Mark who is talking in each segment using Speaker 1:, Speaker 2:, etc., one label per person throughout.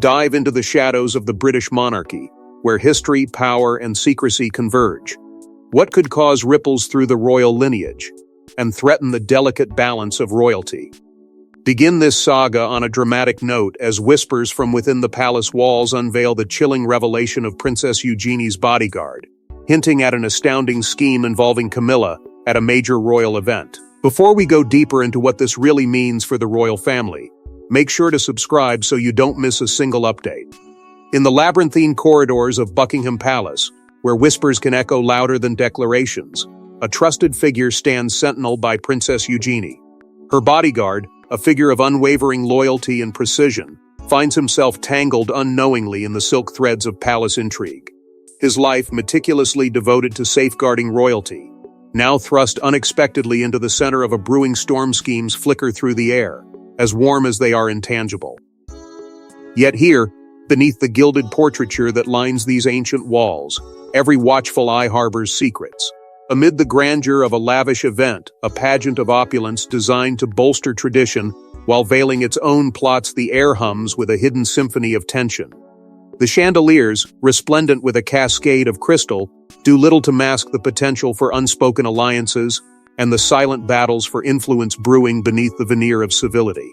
Speaker 1: dive into the shadows of the British monarchy, where history, power, and secrecy converge. What could cause ripples through the royal lineage and threaten the delicate balance of royalty? Begin this saga on a dramatic note as whispers from within the palace walls unveil the chilling revelation of Princess Eugenie's bodyguard, hinting at an astounding scheme involving Camilla at a major royal event. Before we go deeper into what this really means for the royal family, make sure to subscribe so you don't miss a single update. In the labyrinthine corridors of Buckingham Palace, where whispers can echo louder than declarations, a trusted figure stands sentinel by Princess Eugenie. Her bodyguard, a figure of unwavering loyalty and precision, finds himself tangled unknowingly in the silk threads of palace intrigue. His life, meticulously devoted to safeguarding royalty, now thrust unexpectedly into the center of a brewing storm. Schemes flicker through the air, as warm as they are intangible. Yet here, beneath the gilded portraiture that lines these ancient walls, every watchful eye harbors secrets. Amid the grandeur of a lavish event, a pageant of opulence designed to bolster tradition while veiling its own plots, the air hums with a hidden symphony of tension. The chandeliers, resplendent with a cascade of crystal, do little to mask the potential for unspoken alliances and the silent battles for influence brewing beneath the veneer of civility.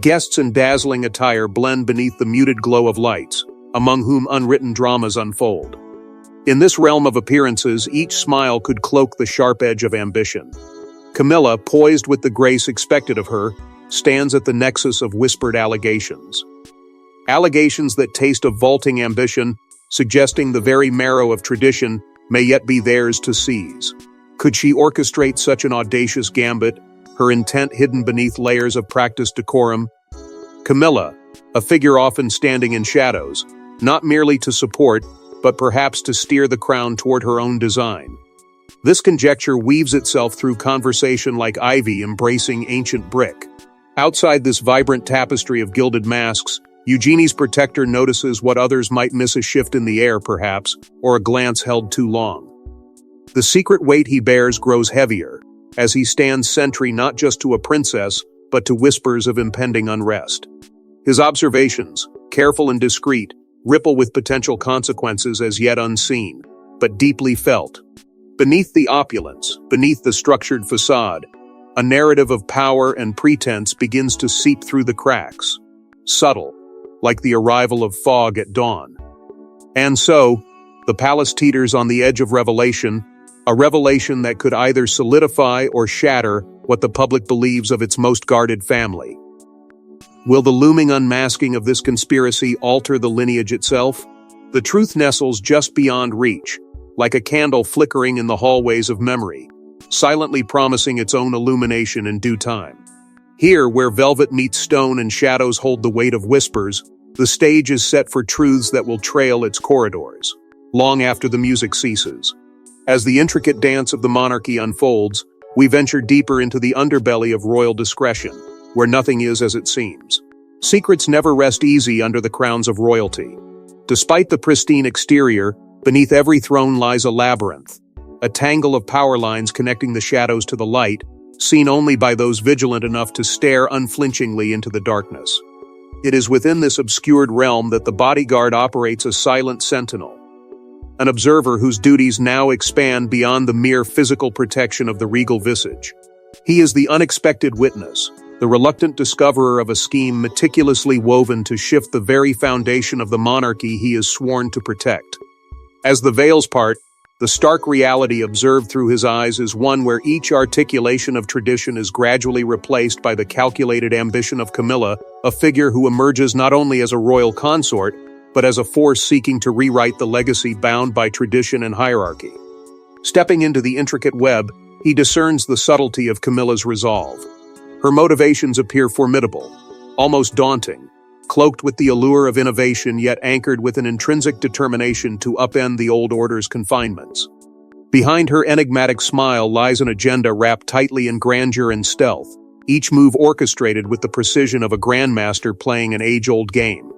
Speaker 1: Guests in dazzling attire blend beneath the muted glow of lights, among whom unwritten dramas unfold. In this realm of appearances, each smile could cloak the sharp edge of ambition. Camilla, poised with the grace expected of her, stands at the nexus of whispered allegations. Allegations that taste of vaulting ambition, suggesting the very marrow of tradition may yet be theirs to seize. Could she orchestrate such an audacious gambit, her intent hidden beneath layers of practiced decorum? Camilla, a figure often standing in shadows, not merely to support, but perhaps to steer the crown toward her own design. This conjecture weaves itself through conversation like ivy embracing ancient brick. Outside this vibrant tapestry of gilded masks, Eugenie's protector notices what others might miss: a shift in the air, perhaps, or a glance held too long. The secret weight he bears grows heavier, as he stands sentry not just to a princess, but to whispers of impending unrest. His observations, careful and discreet, ripple with potential consequences as yet unseen, but deeply felt. Beneath the opulence, beneath the structured facade, a narrative of power and pretense begins to seep through the cracks, subtle, like the arrival of fog at dawn. And so, the palace teeters on the edge of revelation, a revelation that could either solidify or shatter what the public believes of its most guarded family. Will the looming unmasking of this conspiracy alter the lineage itself? The truth nestles just beyond reach, like a candle flickering in the hallways of memory, silently promising its own illumination in due time. Here, where velvet meets stone and shadows hold the weight of whispers, the stage is set for truths that will trail its corridors, long after the music ceases. As the intricate dance of the monarchy unfolds, we venture deeper into the underbelly of royal discretion, where nothing is as it seems. Secrets never rest easy under the crowns of royalty. Despite the pristine exterior, beneath every throne lies a labyrinth, a tangle of power lines connecting the shadows to the light, seen only by those vigilant enough to stare unflinchingly into the darkness. It is within this obscured realm that the bodyguard operates, a silent sentinel, an observer whose duties now expand beyond the mere physical protection of the regal visage. He is the unexpected witness, the reluctant discoverer of a scheme meticulously woven to shift the very foundation of the monarchy he is sworn to protect. As the veils part, the stark reality observed through his eyes is one where each articulation of tradition is gradually replaced by the calculated ambition of Camilla, a figure who emerges not only as a royal consort, but as a force seeking to rewrite the legacy bound by tradition and hierarchy. Stepping into the intricate web, he discerns the subtlety of Camilla's resolve. Her motivations appear formidable, almost daunting, cloaked with the allure of innovation yet anchored with an intrinsic determination to upend the old order's confinements. Behind her enigmatic smile lies an agenda wrapped tightly in grandeur and stealth, each move orchestrated with the precision of a grandmaster playing an age-old game.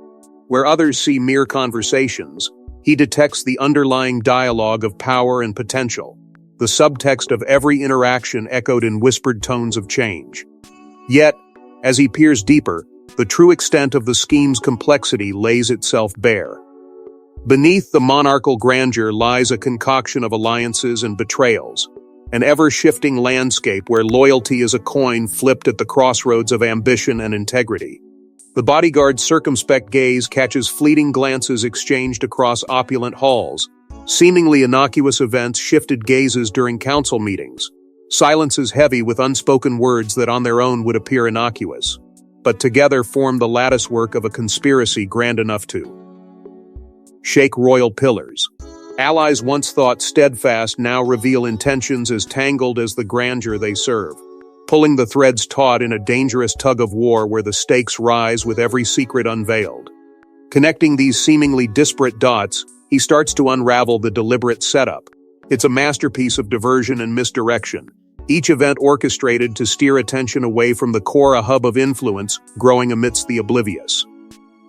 Speaker 1: Where others see mere conversations, he detects the underlying dialogue of power and potential, the subtext of every interaction echoed in whispered tones of change. Yet, as he peers deeper, the true extent of the scheme's complexity lays itself bare. Beneath the monarchical grandeur lies a concoction of alliances and betrayals, an ever-shifting landscape where loyalty is a coin flipped at the crossroads of ambition and integrity. The bodyguard's circumspect gaze catches fleeting glances exchanged across opulent halls, seemingly innocuous events shifted gazes during council meetings, silences heavy with unspoken words that on their own would appear innocuous, but together form the latticework of a conspiracy grand enough to shake royal pillars. Allies once thought steadfast now reveal intentions as tangled as the grandeur they serve, pulling the threads taut in a dangerous tug-of-war where the stakes rise with every secret unveiled. Connecting these seemingly disparate dots, he starts to unravel the deliberate setup. It's a masterpiece of diversion and misdirection, each event orchestrated to steer attention away from the core, a hub of influence growing amidst the oblivious.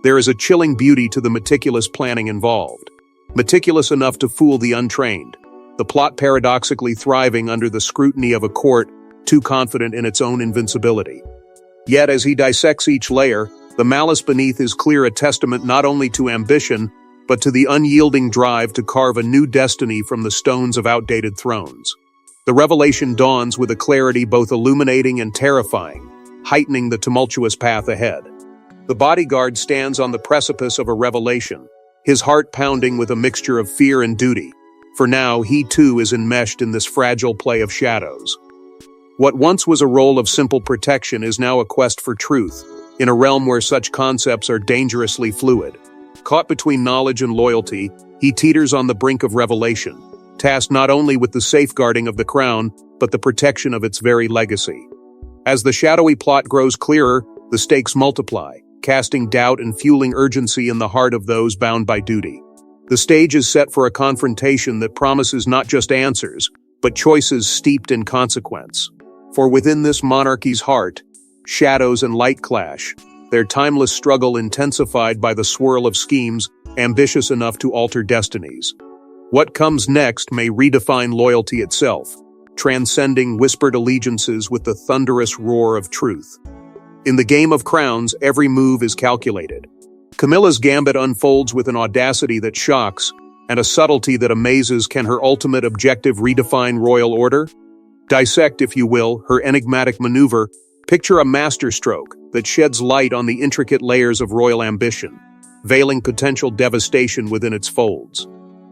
Speaker 1: There is a chilling beauty to the meticulous planning involved. Meticulous enough to fool the untrained, the plot paradoxically thriving under the scrutiny of a court too confident in its own invincibility. Yet as he dissects each layer, the malice beneath is clear, a testament not only to ambition, but to the unyielding drive to carve a new destiny from the stones of outdated thrones. The revelation dawns with a clarity both illuminating and terrifying, heightening the tumultuous path ahead. The bodyguard stands on the precipice of a revelation, his heart pounding with a mixture of fear and duty, for now he too is enmeshed in this fragile play of shadows. What once was a role of simple protection is now a quest for truth, in a realm where such concepts are dangerously fluid. Caught between knowledge and loyalty, he teeters on the brink of revelation, tasked not only with the safeguarding of the crown, but the protection of its very legacy. As the shadowy plot grows clearer, the stakes multiply, casting doubt and fueling urgency in the heart of those bound by duty. The stage is set for a confrontation that promises not just answers, but choices steeped in consequence. For within this monarchy's heart, shadows and light clash, their timeless struggle intensified by the swirl of schemes ambitious enough to alter destinies. What comes next may redefine loyalty itself, transcending whispered allegiances with the thunderous roar of truth. In the game of crowns, every move is calculated. Camilla's gambit unfolds with an audacity that shocks, and a subtlety that amazes. Can her ultimate objective redefine royal order? Dissect, if you will, her enigmatic maneuver. Picture a masterstroke that sheds light on the intricate layers of royal ambition, veiling potential devastation within its folds.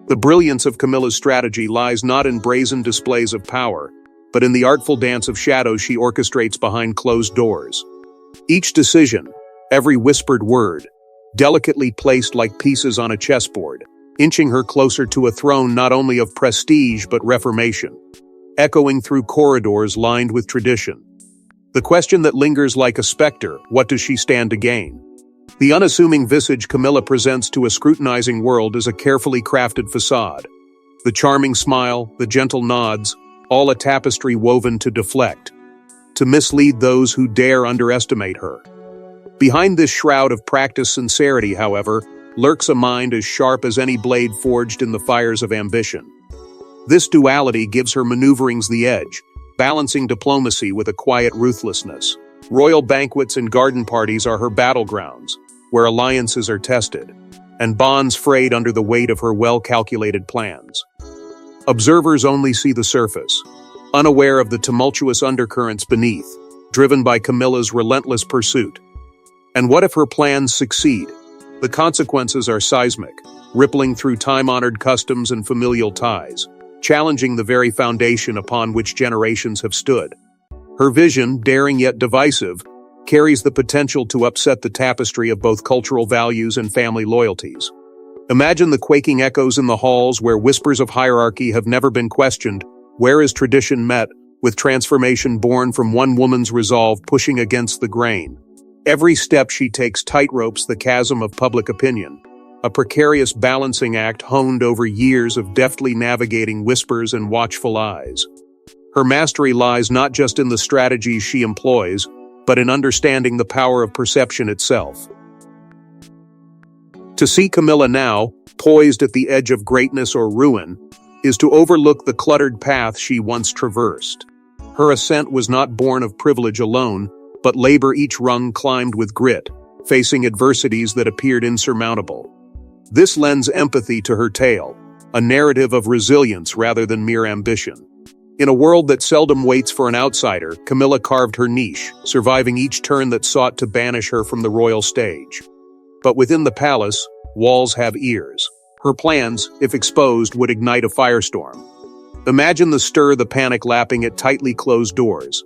Speaker 1: The brilliance of Camilla's strategy lies not in brazen displays of power, but in the artful dance of shadows she orchestrates behind closed doors. Each decision, every whispered word, delicately placed like pieces on a chessboard, inching her closer to a throne not only of prestige but reformation, echoing through corridors lined with tradition. The question that lingers like a specter, what does she stand to gain? The unassuming visage Camilla presents to a scrutinizing world is a carefully crafted facade. The charming smile, the gentle nods, all a tapestry woven to deflect, to mislead those who dare underestimate her. Behind this shroud of practiced sincerity, however, lurks a mind as sharp as any blade forged in the fires of ambition. This duality gives her maneuverings the edge, balancing diplomacy with a quiet ruthlessness. Royal banquets and garden parties are her battlegrounds, where alliances are tested, and bonds frayed under the weight of her well-calculated plans. Observers only see the surface, unaware of the tumultuous undercurrents beneath, driven by Camilla's relentless pursuit. And what if her plans succeed? The consequences are seismic, rippling through time-honored customs and familial ties, challenging the very foundation upon which generations have stood. Her vision, daring yet divisive, carries the potential to upset the tapestry of both cultural values and family loyalties. Imagine the quaking echoes in the halls where whispers of hierarchy have never been questioned, where is tradition met with transformation born from one woman's resolve pushing against the grain. Every step she takes tightropes the chasm of public opinion, a precarious balancing act honed over years of deftly navigating whispers and watchful eyes. Her mastery lies not just in the strategies she employs, but in understanding the power of perception itself. To see Camilla now, poised at the edge of greatness or ruin, is to overlook the cluttered path she once traversed. Her ascent was not born of privilege alone, but labor each rung climbed with grit, facing adversities that appeared insurmountable. This lends empathy to her tale, a narrative of resilience rather than mere ambition. In a world that seldom waits for an outsider, Camilla carved her niche, surviving each turn that sought to banish her from the royal stage. But within the palace, walls have ears. Her plans, if exposed, would ignite a firestorm. Imagine the stir, the panic lapping at tightly closed doors,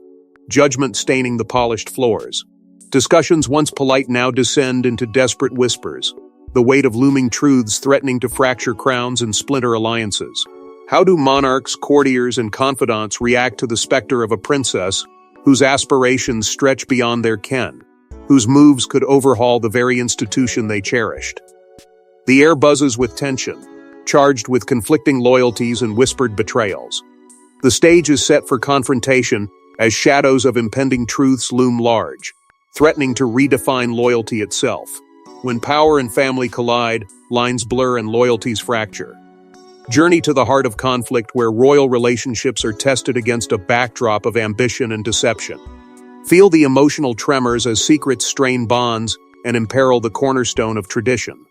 Speaker 1: judgment staining the polished floors. Discussions once polite now descend into desperate whispers, the weight of looming truths threatening to fracture crowns and splinter alliances. How do monarchs, courtiers, and confidants react to the specter of a princess whose aspirations stretch beyond their ken, whose moves could overhaul the very institution they cherished? The air buzzes with tension, charged with conflicting loyalties and whispered betrayals. The stage is set for confrontation as shadows of impending truths loom large, threatening to redefine loyalty itself. When power and family collide, lines blur and loyalties fracture. Journey to the heart of conflict where royal relationships are tested against a backdrop of ambition and deception. Feel the emotional tremors as secrets strain bonds and imperil the cornerstone of tradition.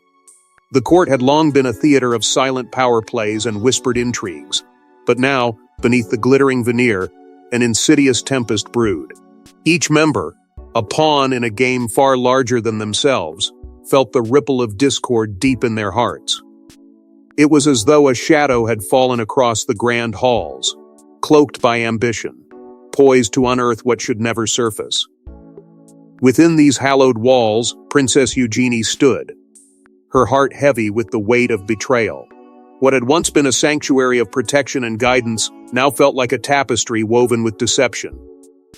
Speaker 1: The court had long been a theater of silent power plays and whispered intrigues, but now, beneath the glittering veneer, an insidious tempest brewed. Each member, a pawn in a game far larger than themselves, felt the ripple of discord deep in their hearts. It was as though a shadow had fallen across the grand halls, cloaked by ambition, poised to unearth what should never surface. Within these hallowed walls, Princess Eugenie stood, her heart heavy with the weight of betrayal. What had once been a sanctuary of protection and guidance now felt like a tapestry woven with deception.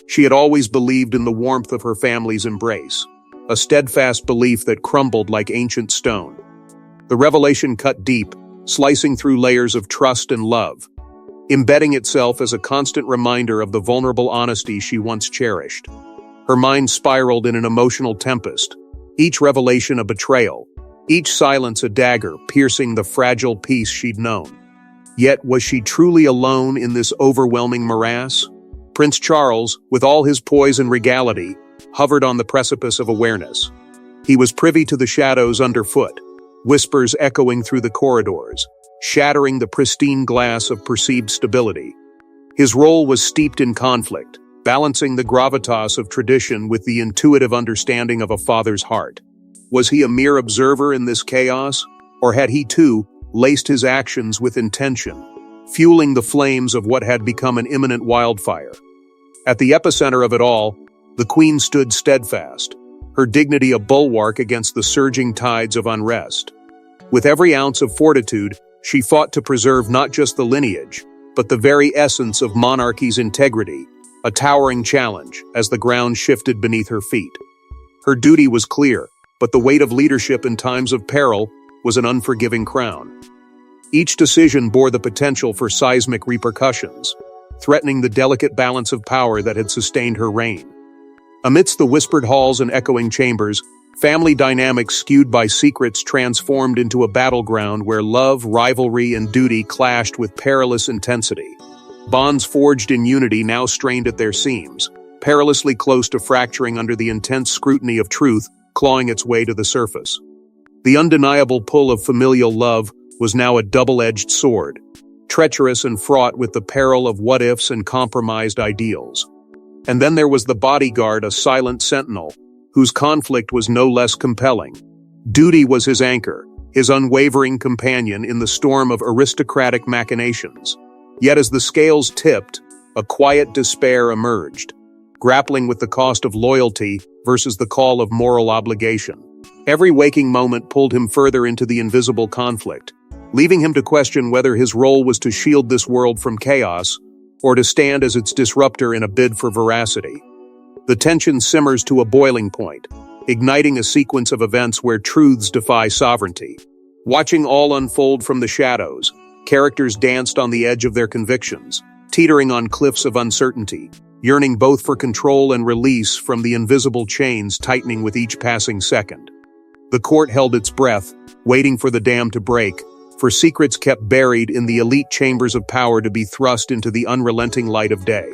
Speaker 1: She had always believed in the warmth of her family's embrace, a steadfast belief that crumbled like ancient stone. The revelation cut deep, slicing through layers of trust and love, embedding itself as a constant reminder of the vulnerable honesty she once cherished. Her mind spiraled in an emotional tempest, each revelation a betrayal, each silence a dagger piercing the fragile peace she'd known. Yet, was she truly alone in this overwhelming morass? Prince Charles, with all his poise and regality, hovered on the precipice of awareness. He was privy to the shadows underfoot, whispers echoing through the corridors, shattering the pristine glass of perceived stability. His role was steeped in conflict, balancing the gravitas of tradition with the intuitive understanding of a father's heart. Was he a mere observer in this chaos, or had he too laced his actions with intention, fueling the flames of what had become an imminent wildfire? At the epicenter of it all, the Queen stood steadfast, her dignity a bulwark against the surging tides of unrest. With every ounce of fortitude, she fought to preserve not just the lineage, but the very essence of monarchy's integrity, a towering challenge as the ground shifted beneath her feet. Her duty was clear, but the weight of leadership in times of peril was an unforgiving crown. Each decision bore the potential for seismic repercussions, threatening the delicate balance of power that had sustained her reign. Amidst the whispered halls and echoing chambers, family dynamics skewed by secrets transformed into a battleground where love, rivalry, and duty clashed with perilous intensity. Bonds forged in unity now strained at their seams, perilously close to fracturing under the intense scrutiny of truth clawing its way to the surface. The undeniable pull of familial love was now a double-edged sword, treacherous and fraught with the peril of what-ifs and compromised ideals. And then there was the bodyguard, a silent sentinel, whose conflict was no less compelling. Duty was his anchor, his unwavering companion in the storm of aristocratic machinations. Yet as the scales tipped, a quiet despair emerged, grappling with the cost of loyalty versus the call of moral obligation. Every waking moment pulled him further into the invisible conflict, leaving him to question whether his role was to shield this world from chaos or to stand as its disruptor in a bid for veracity. The tension simmers to a boiling point, igniting a sequence of events where truths defy sovereignty. Watching all unfold from the shadows, characters danced on the edge of their convictions, teetering on cliffs of uncertainty, yearning both for control and release from the invisible chains tightening with each passing second. The court held its breath, waiting for the dam to break, for secrets kept buried in the elite chambers of power to be thrust into the unrelenting light of day.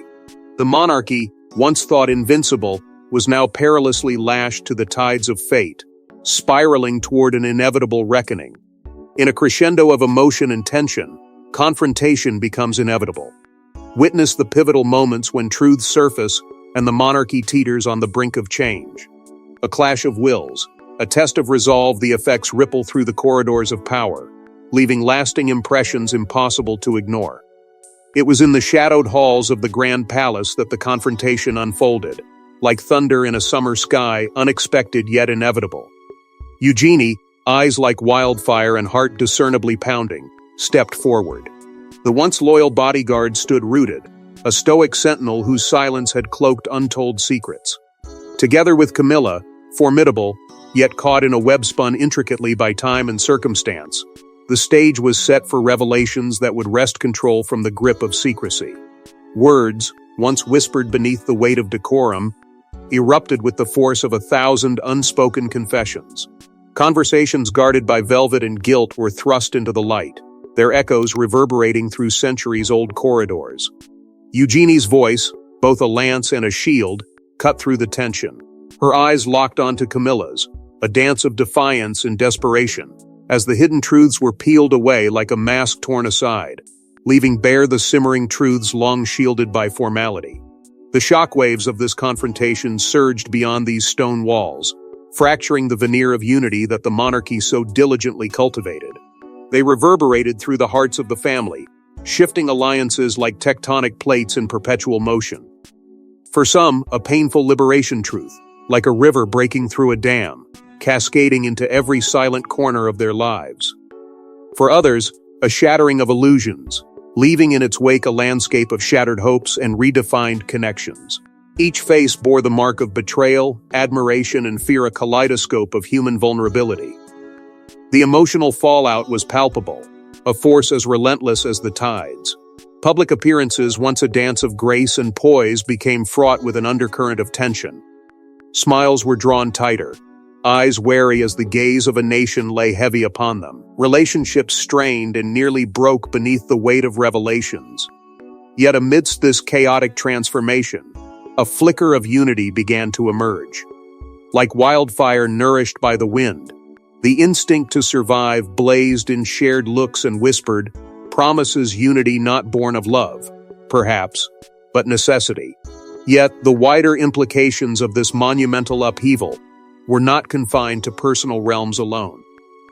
Speaker 1: The monarchy, once thought invincible, was now perilously lashed to the tides of fate, spiraling toward an inevitable reckoning. In a crescendo of emotion and tension, confrontation becomes inevitable. Witness the pivotal moments when truths surface and the monarchy teeters on the brink of change. A clash of wills, a test of resolve. The effects ripple through the corridors of power, leaving lasting impressions impossible to ignore. It was in the shadowed halls of the Grand Palace that the confrontation unfolded, like thunder in a summer sky, unexpected yet inevitable. Eugenie, eyes like wildfire and heart discernibly pounding, stepped forward. The once loyal bodyguard stood rooted, a stoic sentinel whose silence had cloaked untold secrets. Together with Camilla, formidable, yet caught in a web spun intricately by time and circumstance, the stage was set for revelations that would wrest control from the grip of secrecy. Words, once whispered beneath the weight of decorum, erupted with the force of 1,000 unspoken confessions. Conversations guarded by velvet and gilt were thrust into the light, their echoes reverberating through centuries-old corridors. Eugenie's voice, both a lance and a shield, cut through the tension. Her eyes locked onto Camilla's, a dance of defiance and desperation, as the hidden truths were peeled away like a mask torn aside, leaving bare the simmering truths long shielded by formality. The shockwaves of this confrontation surged beyond these stone walls, fracturing the veneer of unity that the monarchy so diligently cultivated. They reverberated through the hearts of the family, shifting alliances like tectonic plates in perpetual motion. For some, a painful liberation truth, like a river breaking through a dam, cascading into every silent corner of their lives. For others, a shattering of illusions, leaving in its wake a landscape of shattered hopes and redefined connections. Each face bore the mark of betrayal, admiration, and fear, a kaleidoscope of human vulnerability. The emotional fallout was palpable, a force as relentless as the tides. Public appearances, once a dance of grace and poise, became fraught with an undercurrent of tension. Smiles were drawn tighter, eyes wary as the gaze of a nation lay heavy upon them. Relationships strained and nearly broke beneath the weight of revelations. Yet amidst this chaotic transformation, a flicker of unity began to emerge. Like wildfire nourished by the wind, the instinct to survive blazed in shared looks and whispered, promises. Unity not born of love, perhaps, but necessity. Yet the wider implications of this monumental upheaval were not confined to personal realms alone.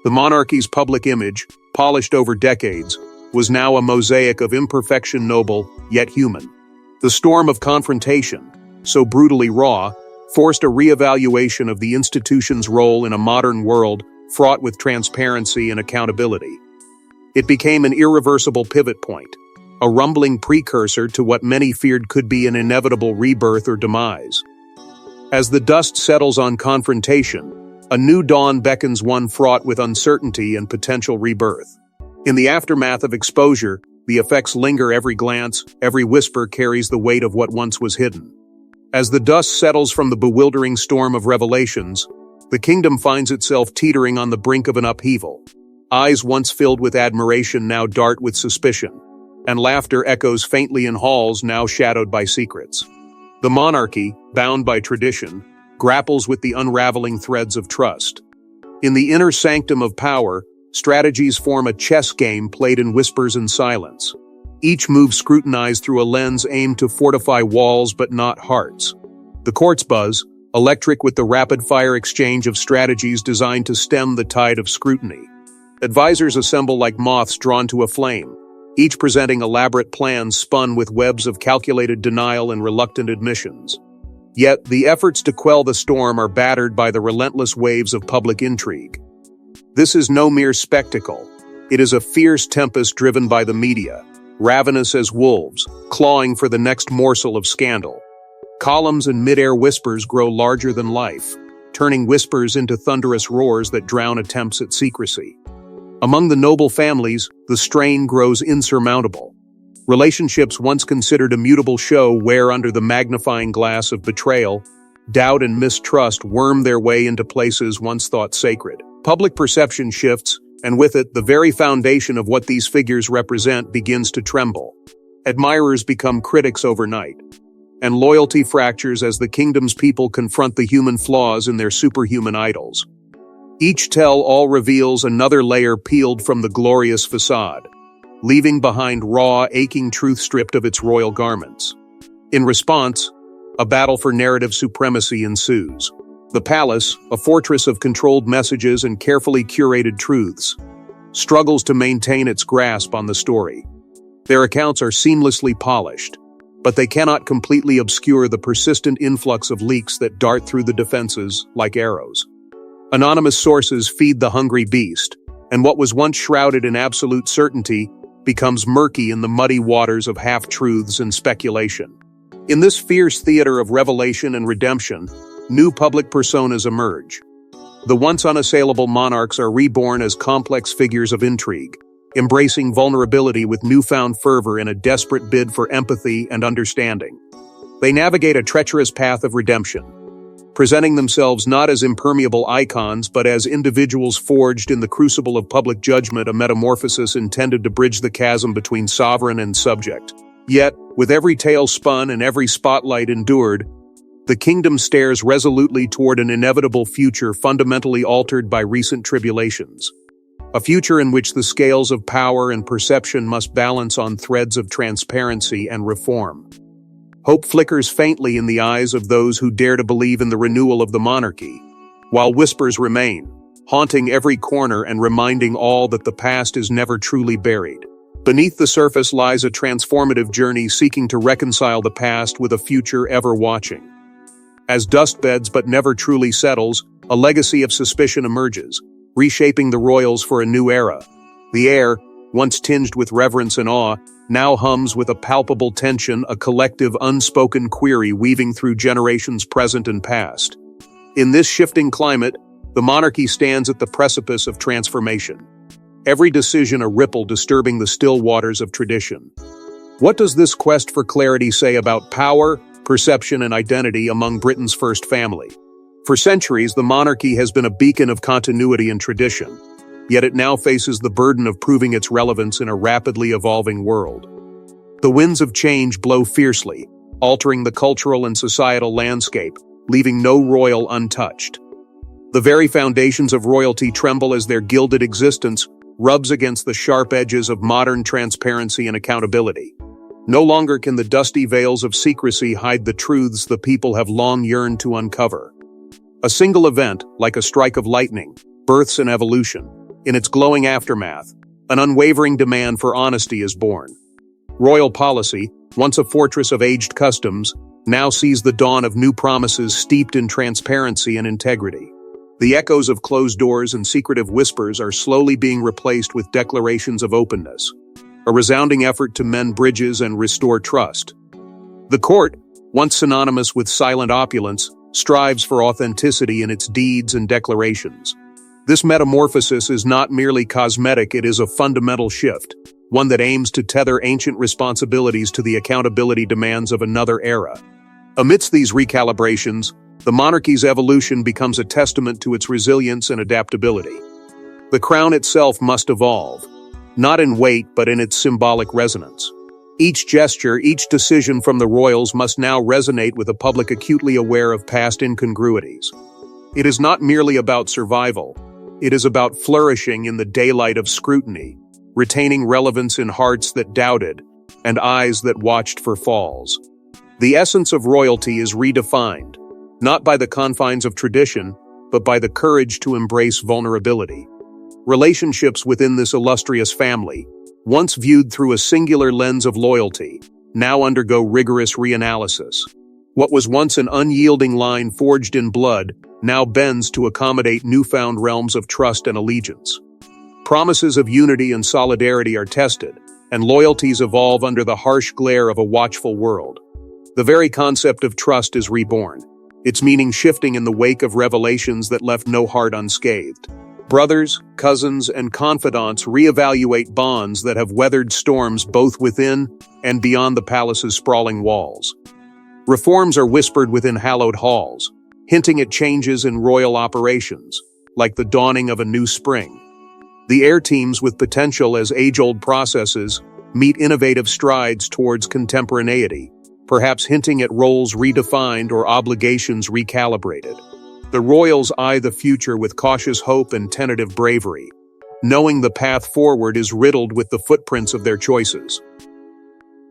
Speaker 1: The monarchy's public image, polished over decades, was now a mosaic of imperfection, noble, yet human. The storm of confrontation, so brutally raw, forced a reevaluation of the institution's role in a modern world fraught with transparency and accountability. It became an irreversible pivot point, a rumbling precursor to what many feared could be an inevitable rebirth or demise. As the dust settles on confrontation, a new dawn beckons, one fraught with uncertainty and potential rebirth. In the aftermath of exposure, the effects linger. Every glance, every whisper carries the weight of what once was hidden. As the dust settles from the bewildering storm of revelations, the kingdom finds itself teetering on the brink of an upheaval. Eyes once filled with admiration now dart with suspicion, and laughter echoes faintly in halls now shadowed by secrets. The monarchy, bound by tradition, grapples with the unraveling threads of trust. In the inner sanctum of power, strategies form a chess game played in whispers and silence. Each move scrutinized through a lens aimed to fortify walls but not hearts. The courts buzz, electric with the rapid-fire exchange of strategies designed to stem the tide of scrutiny. Advisors assemble like moths drawn to a flame, each presenting elaborate plans spun with webs of calculated denial and reluctant admissions. Yet, the efforts to quell the storm are battered by the relentless waves of public intrigue. This is no mere spectacle. It is a fierce tempest driven by the media, ravenous as wolves, clawing for the next morsel of scandal. Columns and mid-air whispers grow larger than life, turning whispers into thunderous roars that drown attempts at secrecy. Among the noble families, the strain grows insurmountable. Relationships once considered a mutable show wear under the magnifying glass of betrayal. Doubt and mistrust worm their way into places once thought sacred. Public perception shifts, and with it, the very foundation of what these figures represent begins to tremble. Admirers become critics overnight. and loyalty fractures as the kingdom's people confront the human flaws in their superhuman idols. Each tell-all reveals another layer peeled from the glorious facade, leaving behind raw, aching truth stripped of its royal garments. In response, a battle for narrative supremacy ensues. The palace, a fortress of controlled messages and carefully curated truths, struggles to maintain its grasp on the story. Their accounts are seamlessly polished, but they cannot completely obscure the persistent influx of leaks that dart through the defenses like arrows. Anonymous sources feed the hungry beast, and what was once shrouded in absolute certainty becomes murky in the muddy waters of half-truths and speculation. In this fierce theater of revelation and redemption, new public personas emerge. The once unassailable monarchs are reborn as complex figures of intrigue, embracing vulnerability with newfound fervor in a desperate bid for empathy and understanding. They navigate a treacherous path of redemption, presenting themselves not as impermeable icons but as individuals forged in the crucible of public judgment, a metamorphosis intended to bridge the chasm between sovereign and subject. Yet, with every tale spun and every spotlight endured, the kingdom stares resolutely toward an inevitable future fundamentally altered by recent tribulations. A future in which the scales of power and perception must balance on threads of transparency and reform. Hope flickers faintly in the eyes of those who dare to believe in the renewal of the monarchy, while whispers remain, haunting every corner and reminding all that the past is never truly buried. Beneath the surface lies a transformative journey seeking to reconcile the past with a future ever watching. As dust beds but never truly settles, a legacy of suspicion emerges, reshaping the royals for a new era. The air, once tinged with reverence and awe, now hums with a palpable tension, a collective unspoken query weaving through generations present and past. In this shifting climate, the monarchy stands at the precipice of transformation. Every decision a ripple disturbing the still waters of tradition. What does this quest for clarity say about power, perception, and identity among Britain's first family? For centuries, the monarchy has been a beacon of continuity and tradition, yet it now faces the burden of proving its relevance in a rapidly evolving world. The winds of change blow fiercely, altering the cultural and societal landscape, leaving no royal untouched. The very foundations of royalty tremble as their gilded existence rubs against the sharp edges of modern transparency and accountability. No longer can the dusty veils of secrecy hide the truths the people have long yearned to uncover. A single event, like a strike of lightning, births an evolution. In its glowing aftermath, an unwavering demand for honesty is born. Royal policy, once a fortress of aged customs, now sees the dawn of new promises steeped in transparency and integrity. The echoes of closed doors and secretive whispers are slowly being replaced with declarations of openness, a resounding effort to mend bridges and restore trust. The court, once synonymous with silent opulence, strives for authenticity in its deeds and declarations. This metamorphosis is not merely cosmetic, it is a fundamental shift, one that aims to tether ancient responsibilities to the accountability demands of another era. Amidst these recalibrations, the monarchy's evolution becomes a testament to its resilience and adaptability. The crown itself must evolve, not in weight but in its symbolic resonance. Each gesture, each decision from the royals must now resonate with a public acutely aware of past incongruities. It is not merely about survival. It is about flourishing in the daylight of scrutiny, retaining relevance in hearts that doubted and eyes that watched for falls. The essence of royalty is redefined, not by the confines of tradition, but by the courage to embrace vulnerability. Relationships within this illustrious family, once viewed through a singular lens of loyalty, now undergo rigorous reanalysis. What was once an unyielding line forged in blood now bends to accommodate newfound realms of trust and allegiance. Promises of unity and solidarity are tested, and loyalties evolve under the harsh glare of a watchful world. The very concept of trust is reborn, its meaning shifting in the wake of revelations that left no heart unscathed. Brothers, cousins, and confidants reevaluate bonds that have weathered storms both within and beyond the palace's sprawling walls. Reforms are whispered within hallowed halls, hinting at changes in royal operations, like the dawning of a new spring. The air teams with potential as age-old processes meet innovative strides towards contemporaneity, perhaps hinting at roles redefined or obligations recalibrated. The royals eye the future with cautious hope and tentative bravery, knowing the path forward is riddled with the footprints of their choices.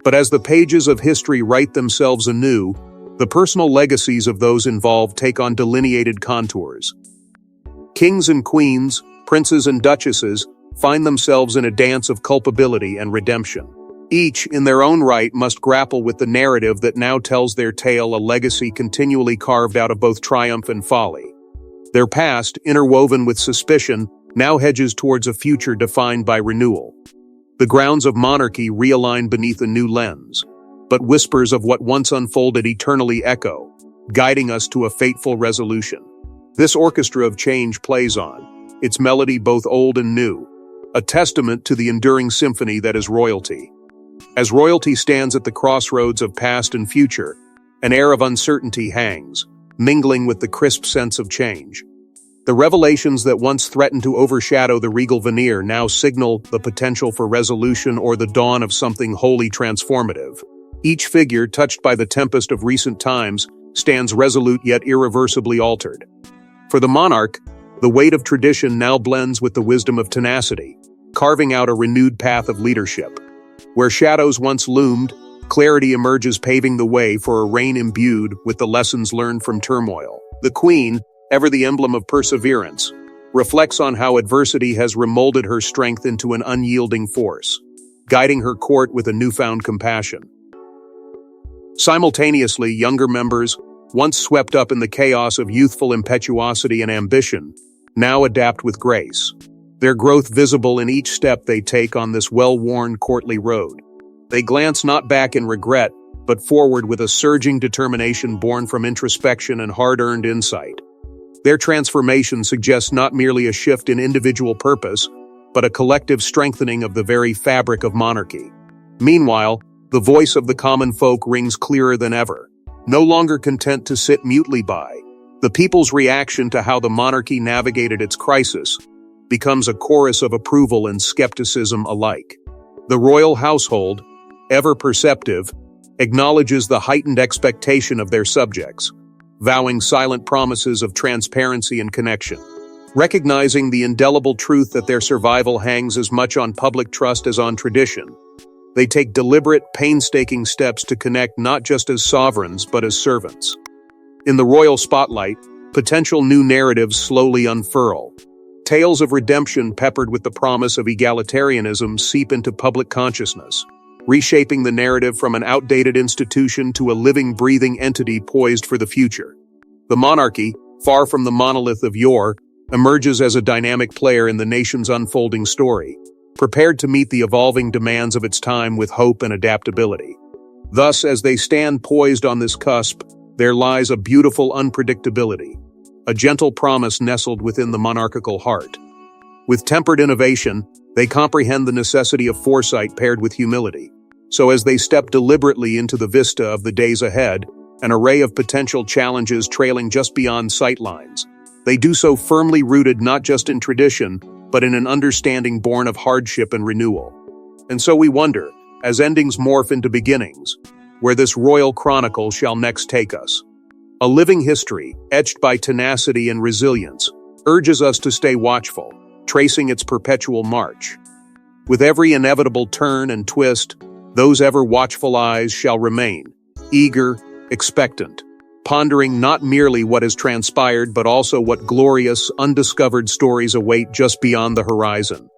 Speaker 1: But as the pages of history write themselves anew, the personal legacies of those involved take on delineated contours. Kings and queens, princes and duchesses find themselves in a dance of culpability and redemption. Each, in their own right, must grapple with the narrative that now tells their tale, a legacy continually carved out of both triumph and folly. Their past, interwoven with suspicion, now hedges towards a future defined by renewal. The grounds of monarchy realign beneath a new lens, but whispers of what once unfolded eternally echo, guiding us to a fateful resolution. This orchestra of change plays on, its melody both old and new, a testament to the enduring symphony that is royalty. As royalty stands at the crossroads of past and future, an air of uncertainty hangs, mingling with the crisp sense of change. The revelations that once threatened to overshadow the regal veneer now signal the potential for resolution or the dawn of something wholly transformative. Each figure, touched by the tempest of recent times, stands resolute yet irreversibly altered. For the monarch, the weight of tradition now blends with the wisdom of tenacity, carving out a renewed path of leadership. Where shadows once loomed, clarity emerges, paving the way for a reign imbued with the lessons learned from turmoil. The queen, ever the emblem of perseverance, reflects on how adversity has remolded her strength into an unyielding force, guiding her court with a newfound compassion. Simultaneously, younger members, once swept up in the chaos of youthful impetuosity and ambition, now adapt with grace, their growth visible in each step they take on this well-worn courtly road. They glance not back in regret, but forward with a surging determination born from introspection and hard-earned insight. Their transformation suggests not merely a shift in individual purpose, but a collective strengthening of the very fabric of monarchy. Meanwhile, the voice of the common folk rings clearer than ever. No longer content to sit mutely by, the people's reaction to how the monarchy navigated its crisis becomes a chorus of approval and skepticism alike. The royal household, ever perceptive, acknowledges the heightened expectation of their subjects, vowing silent promises of transparency and connection. Recognizing the indelible truth that their survival hangs as much on public trust as on tradition, they take deliberate, painstaking steps to connect not just as sovereigns but as servants. In the royal spotlight, potential new narratives slowly unfurl. Tales of redemption peppered with the promise of egalitarianism seep into public consciousness, reshaping the narrative from an outdated institution to a living, breathing entity poised for the future. The monarchy, far from the monolith of yore, emerges as a dynamic player in the nation's unfolding story, prepared to meet the evolving demands of its time with hope and adaptability. Thus, as they stand poised on this cusp, there lies a beautiful unpredictability, a gentle promise nestled within the monarchical heart. With tempered innovation, they comprehend the necessity of foresight paired with humility. So as they step deliberately into the vista of the days ahead, an array of potential challenges trailing just beyond sightlines, they do so firmly rooted not just in tradition, but in an understanding born of hardship and renewal. And so we wonder, as endings morph into beginnings, where this royal chronicle shall next take us. A living history, etched by tenacity and resilience, urges us to stay watchful, tracing its perpetual march. With every inevitable turn and twist, those ever watchful eyes shall remain, eager, expectant, pondering not merely what has transpired but also what glorious, undiscovered stories await just beyond the horizon.